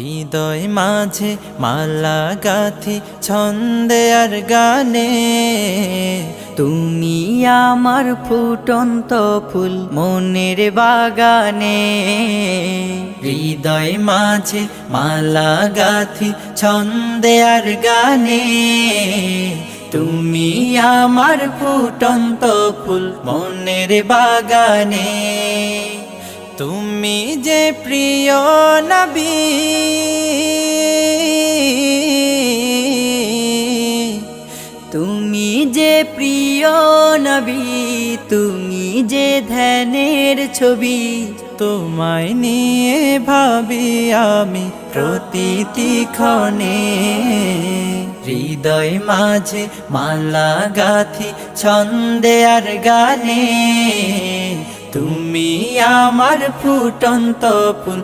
হৃদয় মাঝে মালা গাথি ছন্দে আর গানে, তুমি আমার ফুটন্ত ফুল মনের বাগানে। হৃদয় মাঝে মালা গাথি ছন্দে আর গানে, তুমি আমার ফুটন্ত ফুল মনের বাগানে। তুমি যে প্রিয় নবী, তুমি যে প্রিয় নবী, তুমি যে ধ্যানের ছবি। তোমায় নিয়ে ভাবি আমি প্রতিটি ক্ষণে। হৃদয় মাঝে মালা গাথি ছন্দে আর গানে, তুমি আমার ফুটন্ত ফুল